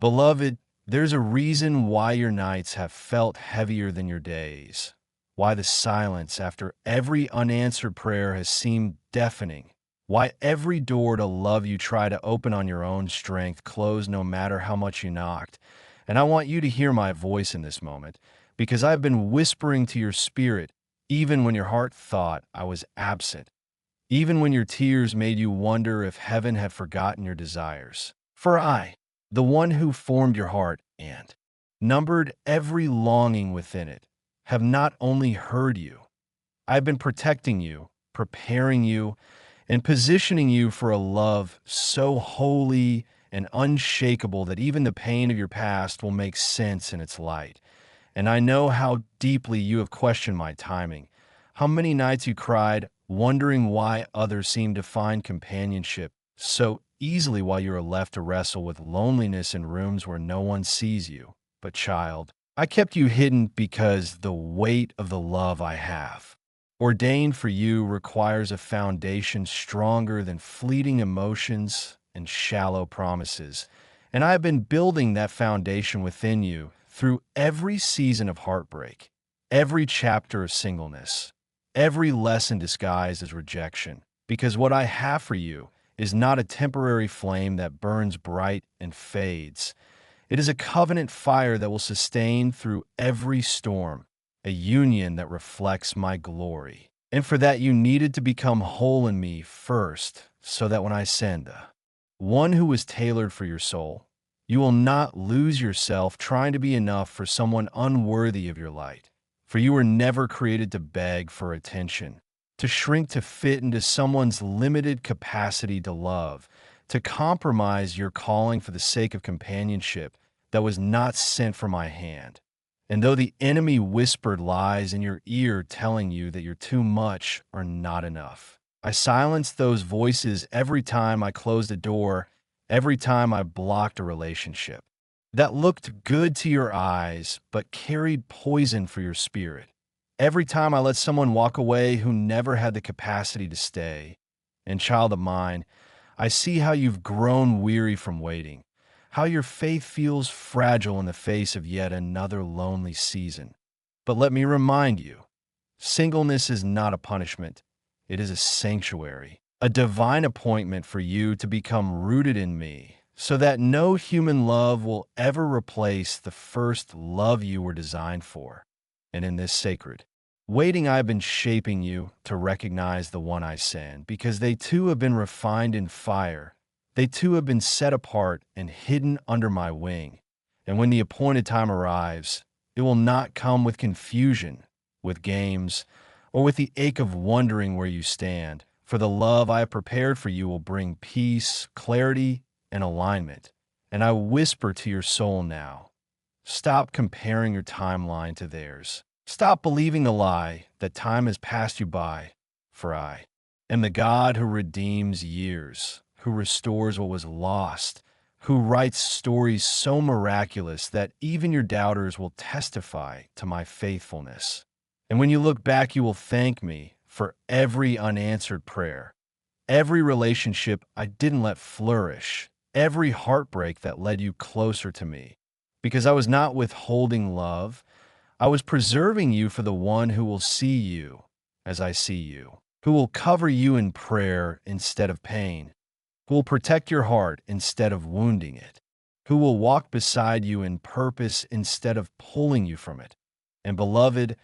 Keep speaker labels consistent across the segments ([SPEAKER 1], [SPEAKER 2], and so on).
[SPEAKER 1] Beloved, there's a reason why your nights have felt heavier than your days, why the silence after every unanswered prayer has seemed deafening, why every door to love you try to open on your own strength closed no matter how much you knocked. And I want you to hear my voice in this moment, because I've been whispering to your spirit even when your heart thought I was absent, even when your tears made you wonder if heaven had forgotten your desires. For I, the one who formed your heart and numbered every longing within it, have not only heard you, I've been protecting you, preparing you, and positioning you for a love so holy and unshakable that even the pain of your past will make sense in its light. And I know how deeply you have questioned my timing, how many nights you cried, wondering why others seem to find companionship so easily while you are left to wrestle with loneliness in rooms where no one sees you. But child, I kept you hidden because the weight of the love I have ordained for you requires a foundation stronger than fleeting emotions and shallow promises. And I have been building that foundation within you through every season of heartbreak, every chapter of singleness, every lesson disguised as rejection. Because what I have for you is not a temporary flame that burns bright and fades. It is a covenant fire that will sustain through every storm, a union that reflects my glory. And for that you needed to become whole in me first, so that when I send the one who was tailored for your soul, you will not lose yourself trying to be enough for someone unworthy of your light. For you were never created to beg for attention, to shrink to fit into someone's limited capacity to love, to compromise your calling for the sake of companionship that was not sent from my hand. And though the enemy whispered lies in your ear telling you that you're too much or not enough, I silenced those voices every time I closed a door, every time I blocked a relationship that looked good to your eyes but carried poison for your spirit. Every time I let someone walk away who never had the capacity to stay. And child of mine, I see how you've grown weary from waiting, how your faith feels fragile in the face of yet another lonely season. But let me remind you, singleness is not a punishment. It is a sanctuary, a divine appointment for you to become rooted in me, so that no human love will ever replace the first love you were designed for. And in this sacred waiting, I've been shaping you to recognize the one I send, because they too have been refined in fire. They too have been set apart and hidden under my wing. And when the appointed time arrives, it will not come with confusion, with games, or with the ache of wondering where you stand. For the love I have prepared for you will bring peace, clarity, and alignment. And I whisper to your soul now, stop comparing your timeline to theirs. Stop believing the lie that time has passed you by, for I am the God who redeems years, who restores what was lost, who writes stories so miraculous that even your doubters will testify to my faithfulness. And when you look back, you will thank me for every unanswered prayer, every relationship I didn't let flourish, every heartbreak that led you closer to me. Because I was not withholding love, I was preserving you for the one who will see you as I see you, who will cover you in prayer instead of pain, who will protect your heart instead of wounding it, who will walk beside you in purpose instead of pulling you from it. And beloved,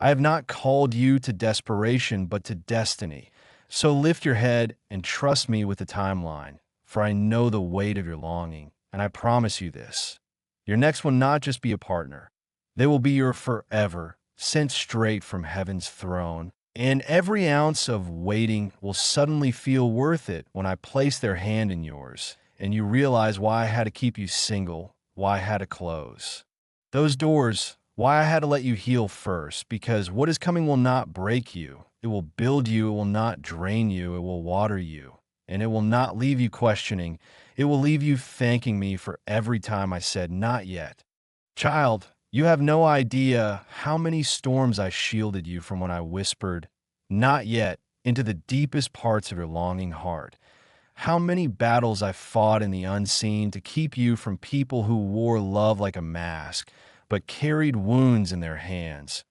[SPEAKER 1] I have not called you to desperation, but to destiny. So lift your head and trust me with the timeline, for I know the weight of your longing, and I promise you this. Your next will not just be a partner. They will be your forever, sent straight from heaven's throne. And every ounce of waiting will suddenly feel worth it when I place their hand in yours, and you realize why I had to keep you single, why I had to close those doors, why I had to let you heal first, because what is coming will not break you. It will build you, it will not drain you, it will water you, and it will not leave you questioning. It will leave you thanking me for every time I said, not yet. Child, you have no idea how many storms I shielded you from when I whispered, not yet, into the deepest parts of your longing heart. how many battles I fought in the unseen to keep you from people who wore love like a mask, but carried wounds in their hands.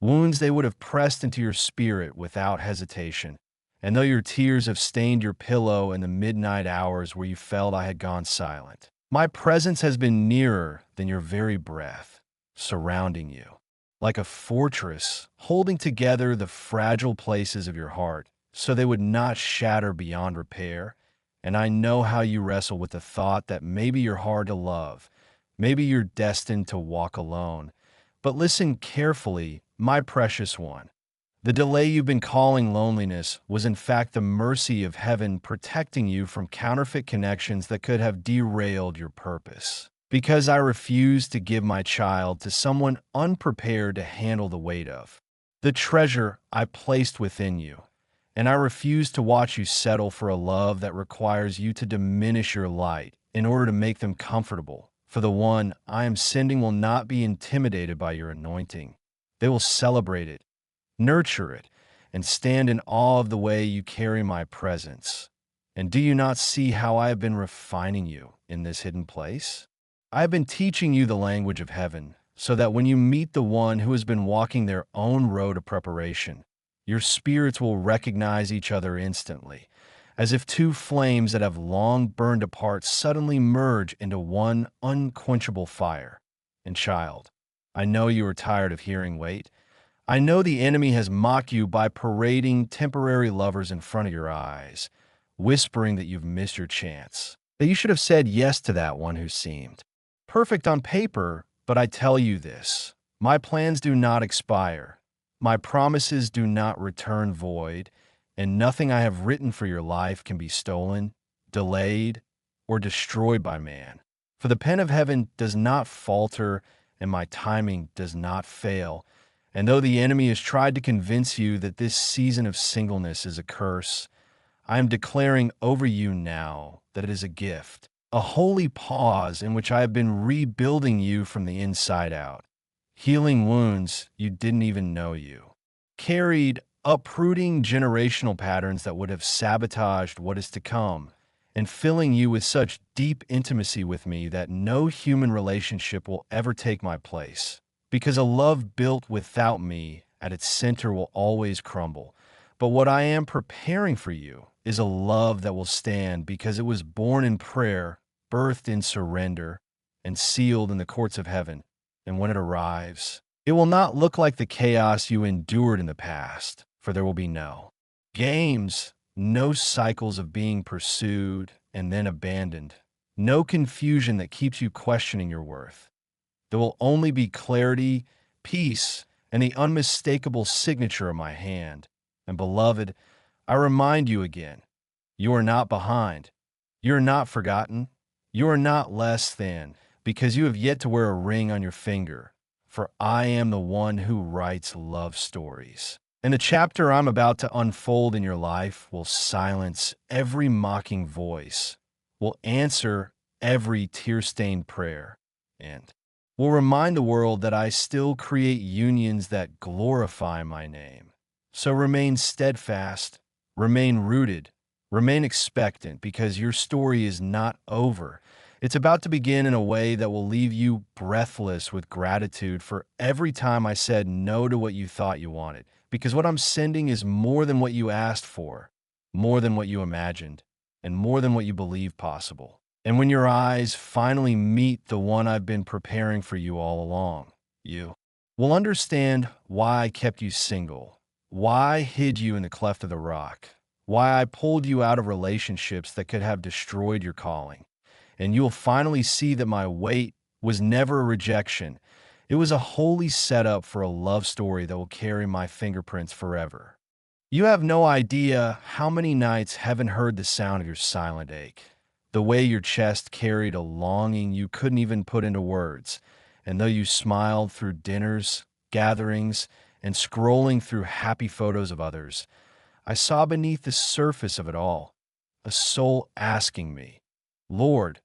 [SPEAKER 1] Wounds they would have pressed into your spirit without hesitation. And though your tears have stained your pillow in the midnight hours where you felt I had gone silent, my presence has been nearer than your very breath, surrounding you, like a fortress, holding together the fragile places of your heart so they would not shatter beyond repair. And I know how you wrestle with the thought that maybe you're hard to love, maybe you're destined to walk alone. But listen carefully, my precious one. The delay you've been calling loneliness was in fact the mercy of heaven protecting you from counterfeit connections that could have derailed your purpose. Because I refuse to give my child to someone unprepared to handle the weight of the treasure I placed within you. And I refuse to watch you settle for a love that requires you to diminish your light in order to make them comfortable. For the one I am sending will not be intimidated by your anointing. They will celebrate it, nurture it, and stand in awe of the way you carry my presence. And do you not see how I have been refining you in this hidden place? I have been teaching you the language of heaven, so that when you meet the one who has been walking their own road of preparation, your spirits will recognize each other instantly, as if two flames that have long burned apart suddenly merge into one unquenchable fire. And child, I know you are tired of hearing wait. I know the enemy has mocked you by parading temporary lovers in front of your eyes, whispering that you've missed your chance, that you should have said yes to that one who seemed perfect on paper. But I tell you this, my plans do not expire. My promises do not return void, and nothing I have written for your life can be stolen, delayed, or destroyed by man. For the pen of heaven does not falter, and my timing does not fail. And though the enemy has tried to convince you that this season of singleness is a curse, I am declaring over you now that it is a gift, a holy pause in which I have been rebuilding you from the inside out, healing wounds you didn't even know you carried, uprooting generational patterns that would have sabotaged what is to come, and filling you with such deep intimacy with me that no human relationship will ever take my place. Because a love built without me at its center will always crumble. But what I am preparing for you is a love that will stand because it was born in prayer, birthed in surrender, and sealed in the courts of heaven. And when it arrives, it will not look like the chaos you endured in the past, for there will be no games, no cycles of being pursued and then abandoned, no confusion that keeps you questioning your worth. There will only be clarity, peace, and the unmistakable signature of my hand. And beloved, I remind you again, you are not behind. You are not forgotten. You are not less than, because you have yet to wear a ring on your finger. For I am the one who writes love stories. And the chapter I'm about to unfold in your life will silence every mocking voice, will answer every tear-stained prayer, and will remind the world that I still create unions that glorify my name. So remain steadfast, remain rooted, remain expectant, because your story is not over. It's about to begin in a way that will leave you breathless with gratitude for every time I said no to what you thought you wanted. Because what I'm sending is more than what you asked for, more than what you imagined, and more than what you believed possible. And when your eyes finally meet the one I've been preparing for you all along, you will understand why I kept you single, why I hid you in the cleft of the rock, why I pulled you out of relationships that could have destroyed your calling. And you'll finally see that my wait was never a rejection. It was a holy setup for a love story that will carry my fingerprints forever. You have no idea how many nights heaven heard the sound of your silent ache, the way your chest carried a longing you couldn't even put into words. And though you smiled through dinners, gatherings, and scrolling through happy photos of others, I saw beneath the surface of it all a soul asking me, Lord,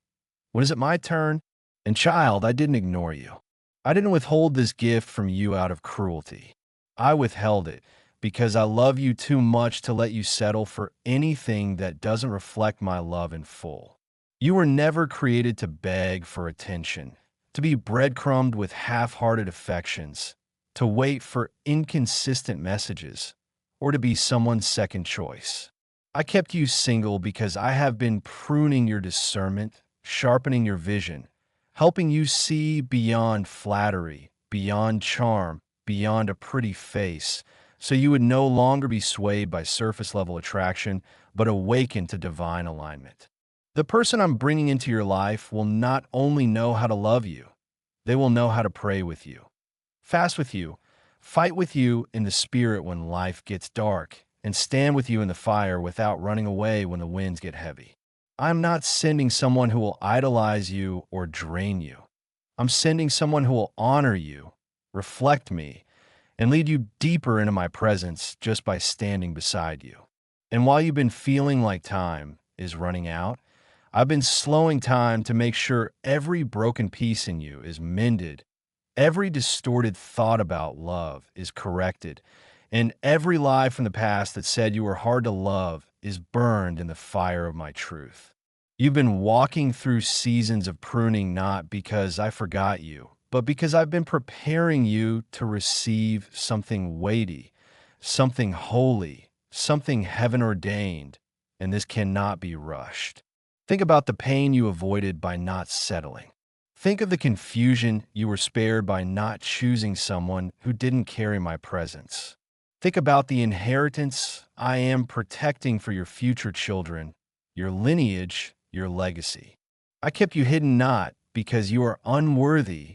[SPEAKER 1] when is it my turn? And child, I didn't ignore you. I didn't withhold this gift from you out of cruelty. I withheld it because I love you too much to let you settle for anything that doesn't reflect my love in full. You were never created to beg for attention, to be breadcrumbed with half-hearted affections, to wait for inconsistent messages, or to be someone's second choice. I kept you single because I have been pruning your discernment, sharpening your vision, helping you see beyond flattery, beyond charm, beyond a pretty face, so you would no longer be swayed by surface-level attraction, but awaken to divine alignment. The person I'm bringing into your life will not only know how to love you, they will know how to pray with you, fast with you, fight with you in the spirit when life gets dark, and stand with you in the fire without running away when the winds get heavy. I'm not sending someone who will idolize you or drain you. I'm sending someone who will honor you, reflect me, and lead you deeper into my presence just by standing beside you. And while you've been feeling like time is running out, I've been slowing time to make sure every broken piece in you is mended, every distorted thought about love is corrected, and every lie from the past that said you were hard to love is burned in the fire of my truth. You've been walking through seasons of pruning not because I forgot you, but because I've been preparing you to receive something weighty, something holy, something heaven ordained, and this cannot be rushed. Think about the pain you avoided by not settling. Think of the confusion you were spared by not choosing someone who didn't carry my presence. Think about the inheritance I am protecting for your future children, your lineage, your legacy. I kept you hidden not because you are unworthy,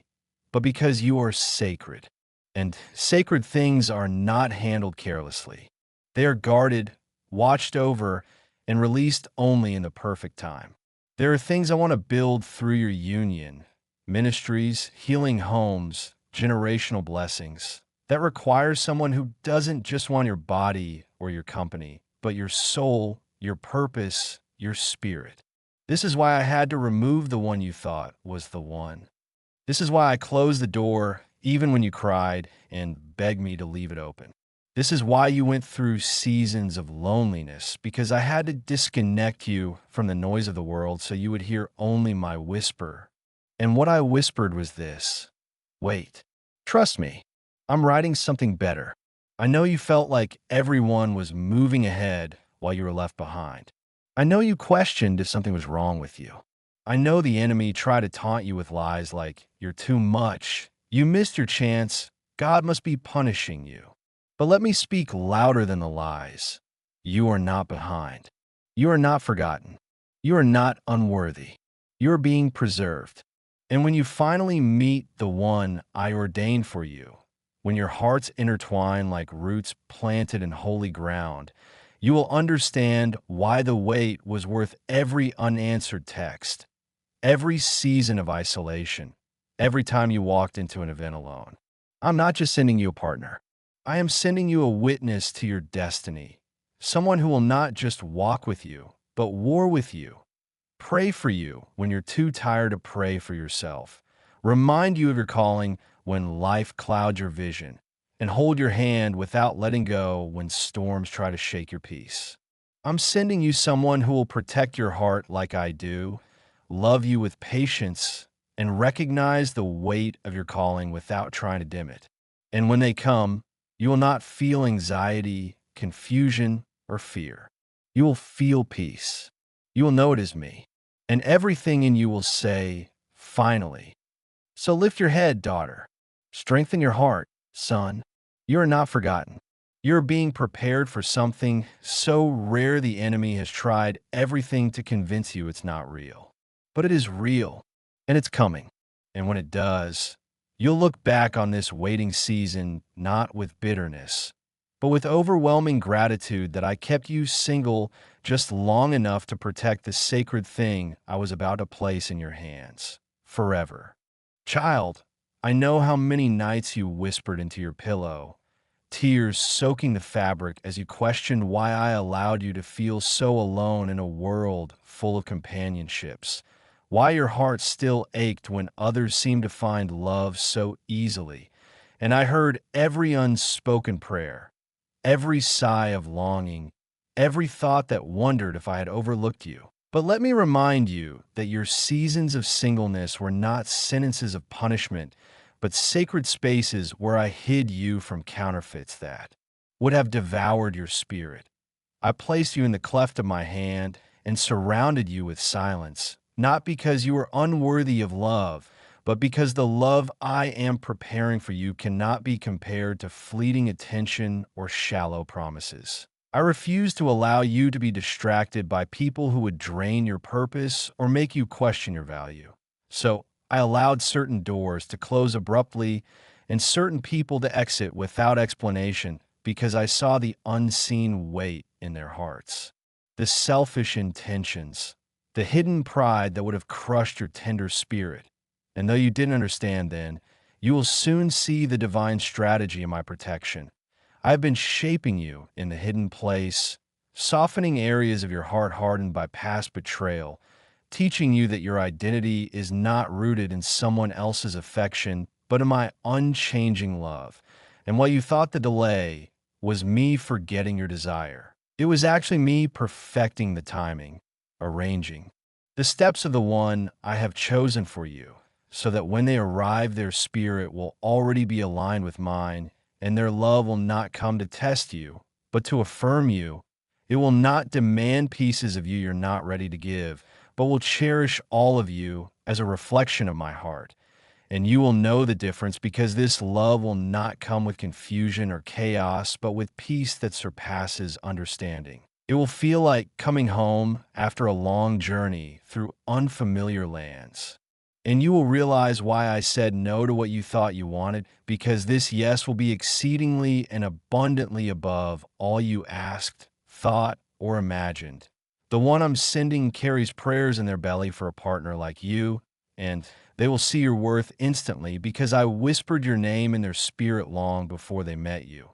[SPEAKER 1] but because you are sacred. And sacred things are not handled carelessly. They are guarded, watched over, and released only in the perfect time. There are things I want to build through your union, ministries, healing homes, generational blessings, that requires someone who doesn't just want your body or your company, but your soul, your purpose, your spirit. This is why I had to remove the one you thought was the one. This is why I closed the door even when you cried and begged me to leave it open. This is why you went through seasons of loneliness, because I had to disconnect you from the noise of the world so you would hear only my whisper. And what I whispered was this: wait, trust me, I'm writing something better. I know you felt like everyone was moving ahead while you were left behind. I know you questioned if something was wrong with you. I know the enemy tried to taunt you with lies like, you're too much, you missed your chance, God must be punishing you. But let me speak louder than the lies. You are not behind. You are not forgotten. You are not unworthy. You are being preserved. And when you finally meet the one I ordained for you, when your hearts intertwine like roots planted in holy ground, you will understand why the wait was worth every unanswered text, every season of isolation, every time you walked into an event alone. I'm not just sending you a partner. I am sending you a witness to your destiny, someone who will not just walk with you, but war with you, pray for you when you're too tired to pray for yourself, remind you of your calling when life clouds your vision, and hold your hand without letting go when storms try to shake your peace. I'm sending you someone who will protect your heart like I do, love you with patience, and recognize the weight of your calling without trying to dim it. And when they come, you will not feel anxiety, confusion, or fear. You will feel peace. You will know it is me. And everything in you will say, finally. So lift your head, daughter. Strengthen your heart, son. You are not forgotten. You are being prepared for something so rare the enemy has tried everything to convince you it's not real. But it is real, and it's coming. And when it does, you'll look back on this waiting season not with bitterness, but with overwhelming gratitude that I kept you single just long enough to protect the sacred thing I was about to place in your hands, forever. Child, I know how many nights you whispered into your pillow, tears soaking the fabric as you questioned why I allowed you to feel so alone in a world full of companionships, why your heart still ached when others seemed to find love so easily. And I heard every unspoken prayer, every sigh of longing, every thought that wondered if I had overlooked you. But let me remind you that your seasons of singleness were not sentences of punishment, but sacred spaces where I hid you from counterfeits that would have devoured your spirit. I placed you in the cleft of my hand and surrounded you with silence, not because you were unworthy of love, but because the love I am preparing for you cannot be compared to fleeting attention or shallow promises. I refuse to allow you to be distracted by people who would drain your purpose or make you question your value. So I allowed certain doors to close abruptly and certain people to exit without explanation because I saw the unseen weight in their hearts, the selfish intentions, the hidden pride that would have crushed your tender spirit. And though you didn't understand then, you will soon see the divine strategy in my protection. I have been shaping you in the hidden place, softening areas of your heart hardened by past betrayal, teaching you that your identity is not rooted in someone else's affection, but in my unchanging love. And while you thought the delay was me forgetting your desire, it was actually me perfecting the timing, arranging the steps of the one I have chosen for you, so that when they arrive, their spirit will already be aligned with mine, and their love will not come to test you, but to affirm you. It will not demand pieces of you you're not ready to give, but will cherish all of you as a reflection of my heart. And you will know the difference because this love will not come with confusion or chaos, but with peace that surpasses understanding. It will feel like coming home after a long journey through unfamiliar lands. And you will realize why I said no to what you thought you wanted, because this yes will be exceedingly and abundantly above all you asked, thought, or imagined. The one I'm sending carries prayers in their belly for a partner like you, and they will see your worth instantly because I whispered your name in their spirit long before they met you.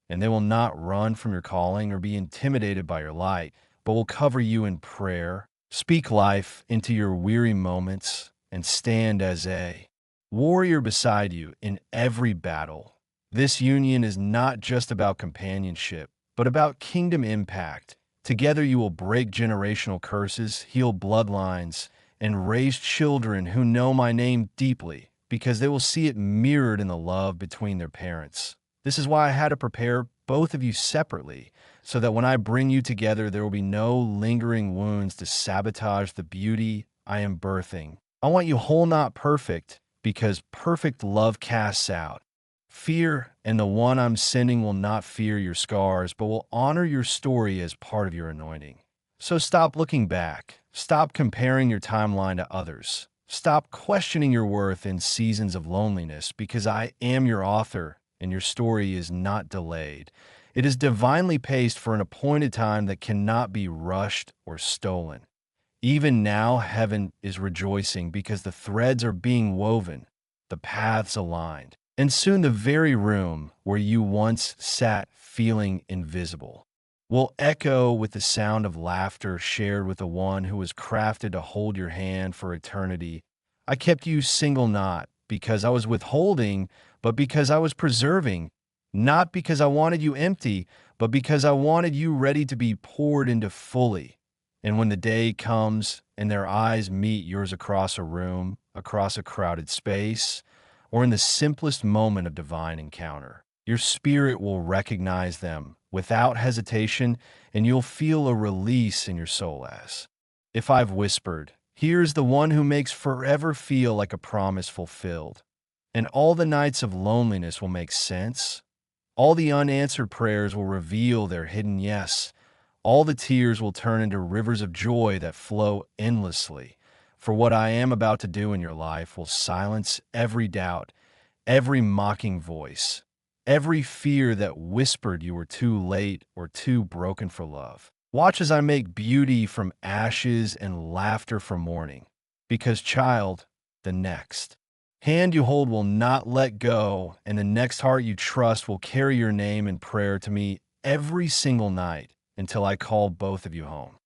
[SPEAKER 1] And they will not run from your calling or be intimidated by your light, but will cover you in prayer, speak life into your weary moments, and stand as a warrior beside you in every battle. This union is not just about companionship, but about kingdom impact. Together you will break generational curses, heal bloodlines, and raise children who know my name deeply, because they will see it mirrored in the love between their parents. This is why I had to prepare both of you separately, so that when I bring you together, there will be no lingering wounds to sabotage the beauty I am birthing. I want you whole, not perfect, because perfect love casts out fear, and the one I'm sending will not fear your scars, but will honor your story as part of your anointing. So stop looking back. Stop comparing your timeline to others. Stop questioning your worth in seasons of loneliness, because I am your author, and your story is not delayed. It is divinely paced for an appointed time that cannot be rushed or stolen. Even now, heaven is rejoicing because the threads are being woven, the paths aligned, and soon the very room where you once sat feeling invisible will echo with the sound of laughter shared with the one who was crafted to hold your hand for eternity. I kept you single not because I was withholding, but because I was preserving, not because I wanted you empty, but because I wanted you ready to be poured into fully. And when the day comes and their eyes meet yours across a room, across a crowded space, or in the simplest moment of divine encounter, your spirit will recognize them without hesitation, and you'll feel a release in your soul as if I've whispered, here's the one who makes forever feel like a promise fulfilled. And all the nights of loneliness will make sense. All the unanswered prayers will reveal their hidden yes. All the tears will turn into rivers of joy that flow endlessly. For what I am about to do in your life will silence every doubt, every mocking voice, every fear that whispered you were too late or too broken for love. Watch as I make beauty from ashes and laughter from mourning. Because, child, the next hand you hold will not let go, and the next heart you trust will carry your name in prayer to me every single night until I call both of you home.